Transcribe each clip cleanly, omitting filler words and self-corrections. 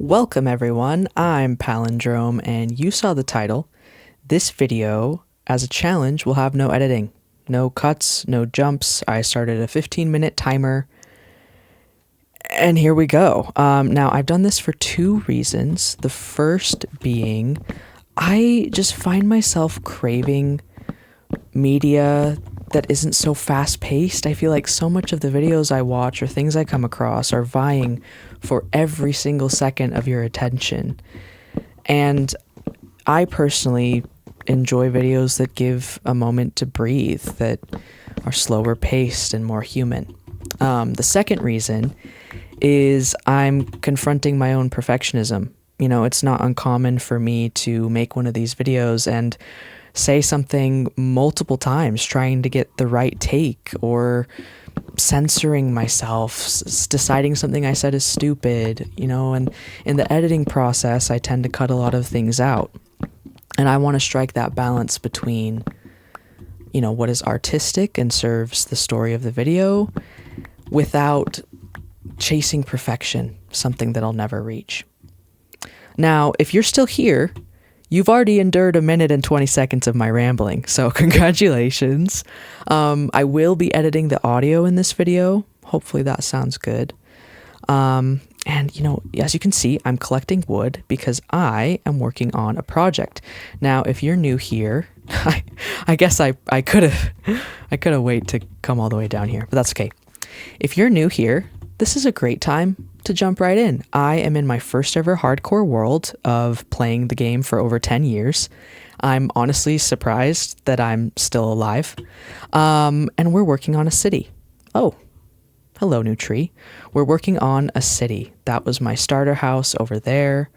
Welcome everyone, I'm Palindrome, and you saw the title. This video, as a challenge, will have no editing. No cuts, no jumps. I started a 15-minute timer, and here we go. Now, I've done this for two reasons. The first being, I just find myself craving media that isn't so fast-paced. I feel like so much of the videos I watch or things I come across are vying for every single second of your attention. And I personally enjoy videos that give a moment to breathe, that are slower paced and more human. The second reason is I'm confronting my own perfectionism. You know, it's not uncommon for me to make one of these videos and say something multiple times, trying to get the right take, or censoring myself, deciding something I said is stupid, you know, and in the editing process, I tend to cut a lot of things out. And I want to strike that balance between, you know, what is artistic and serves the story of the video without chasing perfection, something that I'll never reach. Now, if you're still here, you've already endured 1 minute and 20 seconds of my rambling, so congratulations. I will be editing the audio in this video. Hopefully that sounds good. And, you know, as you can see, I'm collecting wood because I am working on a project. Now, if you're new here, I guess I could have waited to come all the way down here, but that's okay. If you're new here, this is a great time to jump right in. I am in my first ever hardcore world of playing the game for over 10 years. I'm honestly surprised that I'm still alive. And we're working on a city. Oh, hello, new tree. We're working on a city. That was my starter house over there.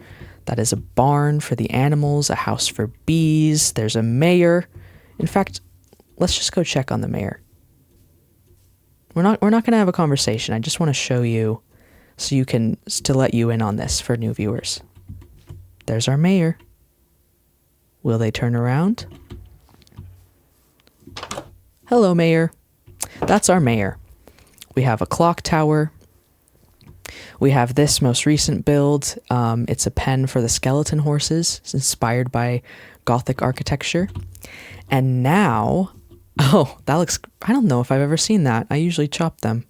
That is a barn for the animals, a house for bees. There's a mayor. In fact, let's just go check on the mayor. We're not going to have a conversation. I just want to show you to let you in on this for new viewers. There's our mayor. Will they turn around? Hello, mayor. That's our mayor. We have a clock tower. We have this most recent build. It's a pen for the skeleton horses. It's inspired by Gothic architecture. And now, oh, that looks, I don't know if I've ever seen that. I usually chop them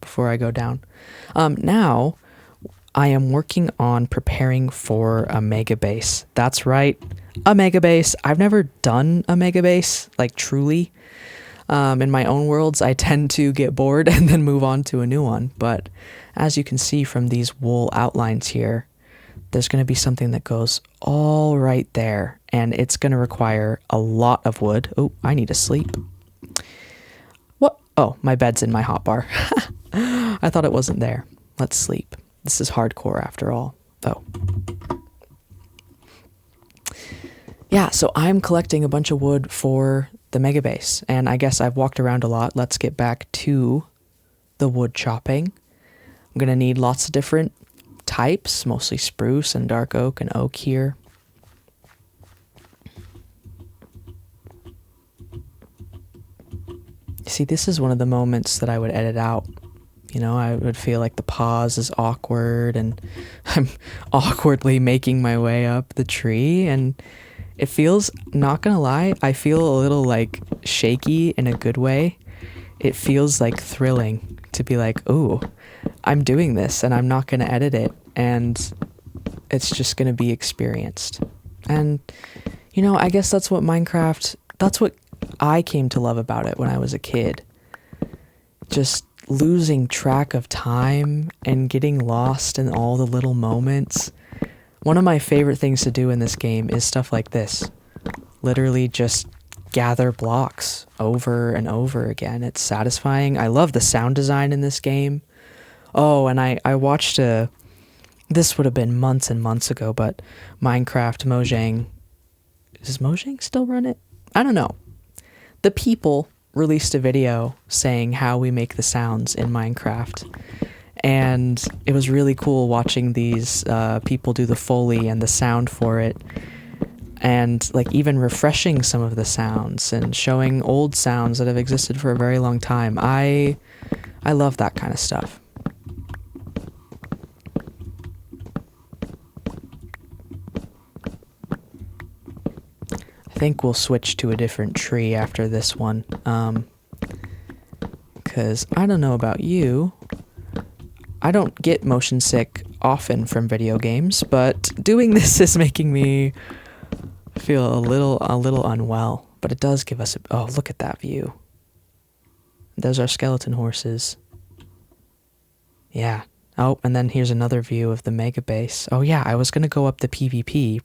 before I go down. Now, I am working on preparing for a megabase. That's right, a megabase. I've never done a megabase, like truly. In my own worlds, I tend to get bored and then move on to a new one. But as you can see from these wool outlines here, there's going to be something that goes all right there. And it's going to require a lot of wood. Oh, I need to sleep. What? Oh, my bed's in my hotbar. I thought it wasn't there. Let's sleep. This is hardcore after all. Oh. Yeah, so I'm collecting a bunch of wood for the megabase, and I guess I've walked around a lot. Let's get back to the wood chopping. I'm going to need lots of different types, mostly spruce and dark oak and oak here. See, this is one of the moments that I would edit out. You know, I would feel like the pause is awkward and I'm awkwardly making my way up the tree, and it feels, not gonna lie, I feel a little like shaky in a good way. It feels like thrilling to be like, ooh, I'm doing this and I'm not gonna edit it, and it's just gonna be experienced. And, you know, I guess that's what I came to love about it when I was a kid. Just losing track of time and getting lost in all the little moments. One of my favorite things to do in this game is stuff like this. Literally just gather blocks over and over again. It's satisfying. I love the sound design in this game. Oh, and I watched this would have been months and months ago, but Minecraft Mojang. Does Mojang still run it? I don't know. The people released a video saying how we make the sounds in Minecraft. And it was really cool watching these people do the Foley and the sound for it. And like even refreshing some of the sounds and showing old sounds that have existed for a very long time. I love that kind of stuff. think we'll switch to a different tree after this one. Because I don't know about you. I don't get motion sick often from video games, but doing this is making me feel a little unwell. But it does give us oh, look at that view. Those are skeleton horses. Yeah. Oh, and then here's another view of the megabase. Oh yeah, I was gonna go up the PvP,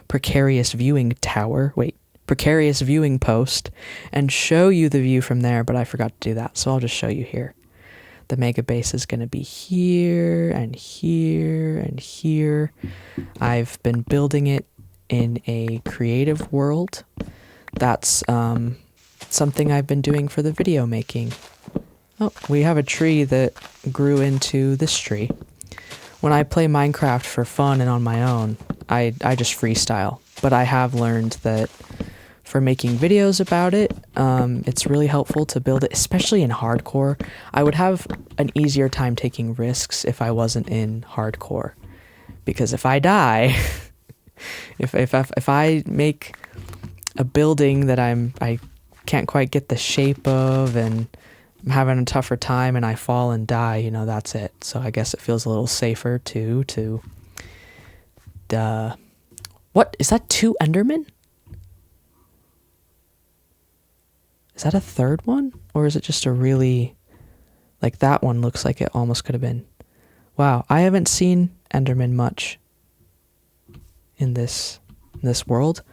precarious viewing tower. Wait, precarious viewing post, and show you the view from there, but I forgot to do that, so I'll just show you here. The megabase is gonna be here and here and here. I've been building it in a creative world. That's something I've been doing for the video making. Oh, we have a tree that grew into this tree. When I play Minecraft for fun and on my own, I just freestyle. But I have learned that for making videos about it, it's really helpful to build it, especially in hardcore. I would have an easier time taking risks if I wasn't in hardcore. Because if I die, if I make a building that I can't quite get the shape of, and I'm having a tougher time and I fall and die, you know, that's it. So I guess it feels a little safer to what? Is that 2 Endermen? Is that a third one? Or is it just a really, like that one looks like it almost could have been. Wow, I haven't seen Enderman much in this world.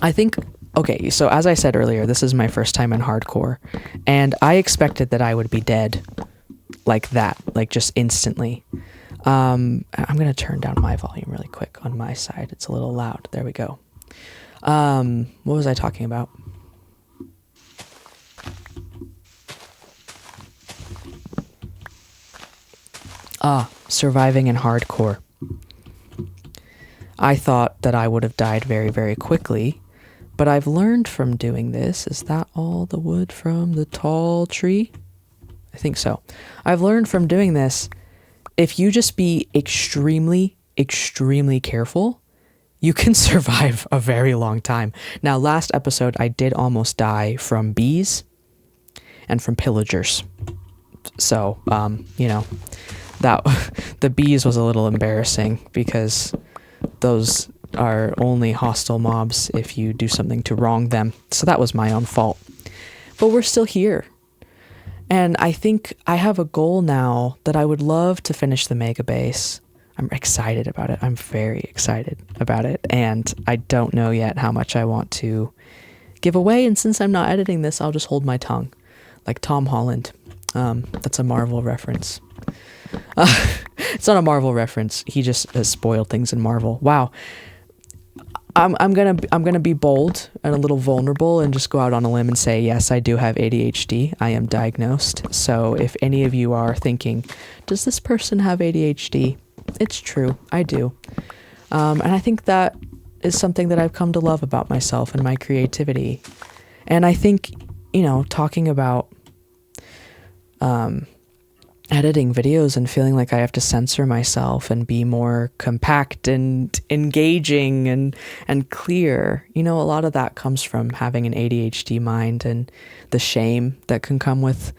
I think, okay, so as I said earlier, this is my first time in hardcore, and I expected that I would be dead like that, like just instantly. I'm going to turn down my volume really quick on my side. It's a little loud. There we go. What was I talking about? Surviving in hardcore. I thought that I would have died very, very quickly, but I've learned from doing this. Is that all the wood from the tall tree? I think so. I've learned from doing this, if you just be extremely, extremely careful, you can survive a very long time. Now, last episode, I did almost die from bees and from pillagers. So, you know, that the bees was a little embarrassing because those are only hostile mobs if you do something to wrong them. So that was my own fault. But we're still here. And I think I have a goal now that I would love to finish the megabase. I'm excited about it. I'm very excited about it. And I don't know yet how much I want to give away. And since I'm not editing this, I'll just hold my tongue. Like Tom Holland. That's a Marvel reference. It's not a Marvel reference. He just has spoiled things in Marvel. Wow. I'm gonna be bold and a little vulnerable and just go out on a limb and say, yes, I do have ADHD. I am diagnosed. So if any of you are thinking, does this person have ADHD? It's true. I do. And I think that is something that I've come to love about myself and my creativity. And I think, you know, talking about editing videos and feeling like I have to censor myself and be more compact and engaging and clear. You know, a lot of that comes from having an ADHD mind and the shame that can come with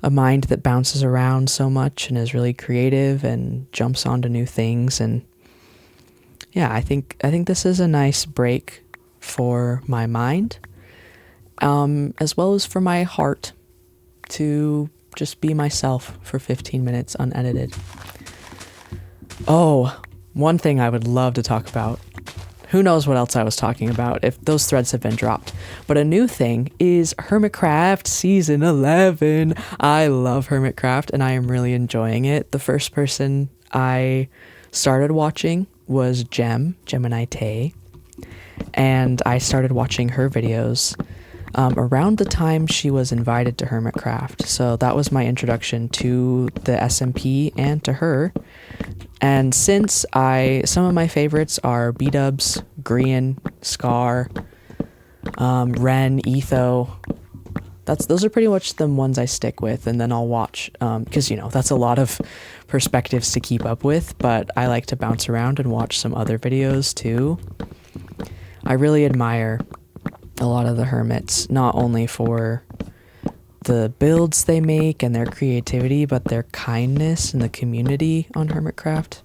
a mind that bounces around so much and is really creative and jumps onto new things. And yeah, I think this is a nice break for my mind, as well as for my heart to just be myself for 15 minutes unedited. Oh, one thing I would love to talk about. Who knows what else I was talking about if those threads have been dropped. But a new thing is Hermitcraft Season 11. I love Hermitcraft and I am really enjoying it. The first person I started watching was Gemini Tay. And I started watching her videos around the time she was invited to Hermitcraft. So that was my introduction to the SMP and to her. And since some of my favorites are B-Dubs, Grian, Scar, Ren, Etho. Those are pretty much the ones I stick with, and then I'll watch, because, you know, that's a lot of perspectives to keep up with, but I like to bounce around and watch some other videos too. I really admire a lot of the hermits, not only for the builds they make and their creativity, but their kindness and the community on hermitcraft.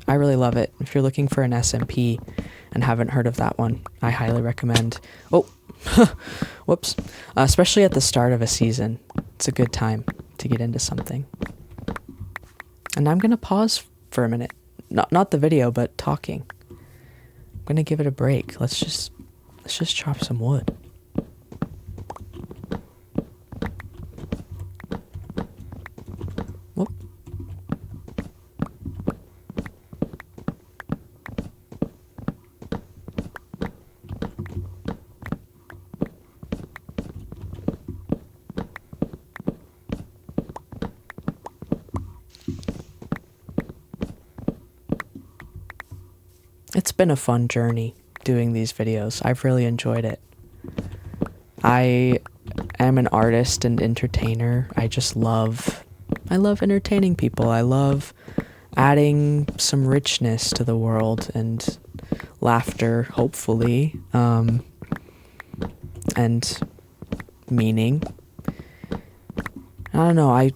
I really love it. If you're looking for an SMP and haven't heard of that one, I highly recommend. Oh, whoops. Especially at the start of a season. It's a good time to get into something. And I'm going to pause for a minute. Not the video, but talking. I'm going to give it a break. Let's just chop some wood. Whoop. It's been a fun journey doing these videos. I've really enjoyed it. I am an artist and entertainer. I love entertaining people. I love adding some richness to the world and laughter, hopefully, and meaning. I don't know,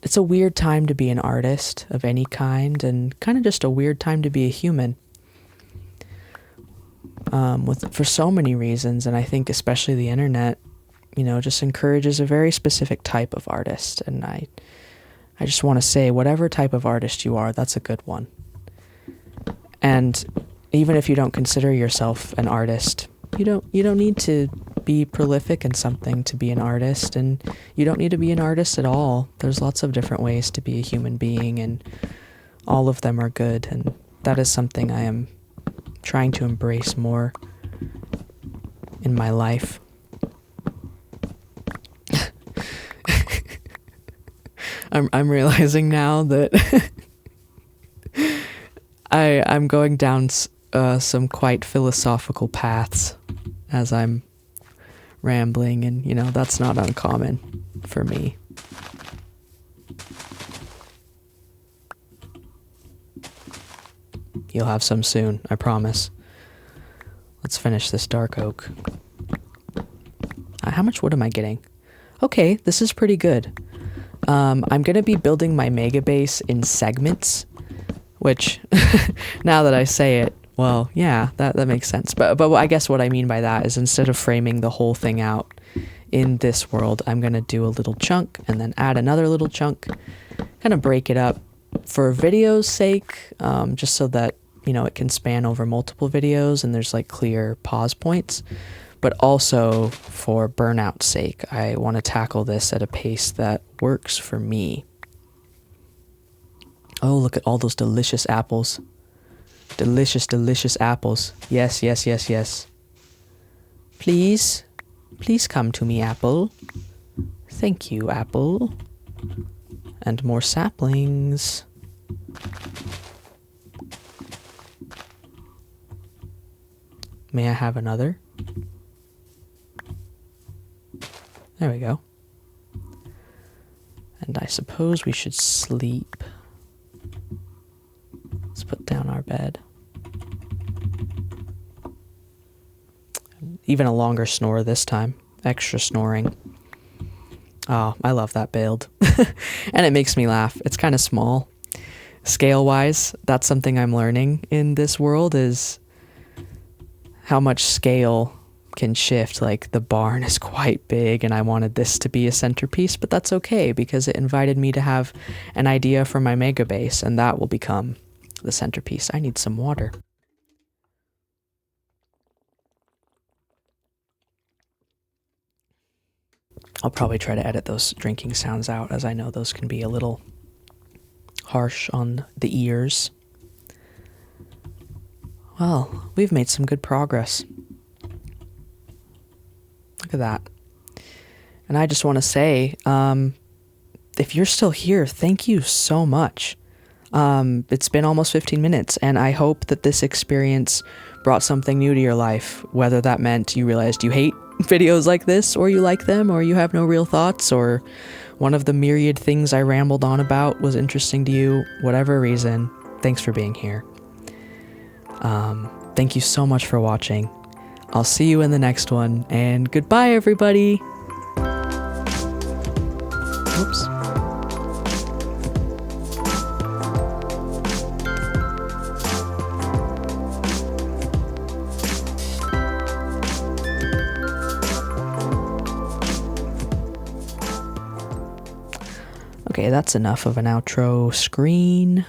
it's a weird time to be an artist of any kind, and kind of just a weird time to be a human. For so many reasons, and I think especially the internet, just encourages a very specific type of artist, and I just want to say, whatever type of artist you are, that's a good one. And even if you don't consider yourself an artist, you don't need to be prolific in something to be an artist, and you don't need to be an artist at all. There's lots of different ways to be a human being, and all of them are good, and that is something I am trying to embrace more in my life. I'm realizing now that I'm going down some quite philosophical paths as I'm rambling, and that's not uncommon for me. You'll have some soon, I promise. Let's finish this dark oak. How much wood am I getting? Okay, this is pretty good. I'm going to be building my megabase in segments, which, now that I say it, well, yeah, that makes sense. But I guess what I mean by that is, instead of framing the whole thing out in this world, I'm going to do a little chunk and then add another little chunk, kind of break it up for video's sake, just so that, it can span over multiple videos and there's like clear pause points. But also for burnout's sake, I want to tackle this at a pace that works for me. Oh, look at all those delicious apples. Delicious, delicious apples. Yes, yes, yes, yes. Please come to me, apple. Thank you, apple. And more saplings. May I have another? There we go. And I suppose we should sleep. Let's put down our bed. Even a longer snore this time. Extra snoring. Oh, I love that build. And it makes me laugh. It's kind of small. Scale-wise, that's something I'm learning in this world, is how much scale can shift. Like, the barn is quite big and I wanted this to be a centerpiece, but that's okay because it invited me to have an idea for my mega base, and that will become the centerpiece. I need some water. I'll probably try to edit those drinking sounds out, as I know those can be a little harsh on the ears. Well, we've made some good progress. Look at that. And I just want to say, if you're still here, thank you so much. It's been almost 15 minutes, and I hope that this experience brought something new to your life, whether that meant you realized you hate videos like this, or you like them, or you have no real thoughts, or one of the myriad things I rambled on about was interesting to you. Whatever reason, thanks for being here. Thank you so much for watching. I'll see you in the next one, and goodbye, everybody! Oops. Okay, that's enough of an outro screen.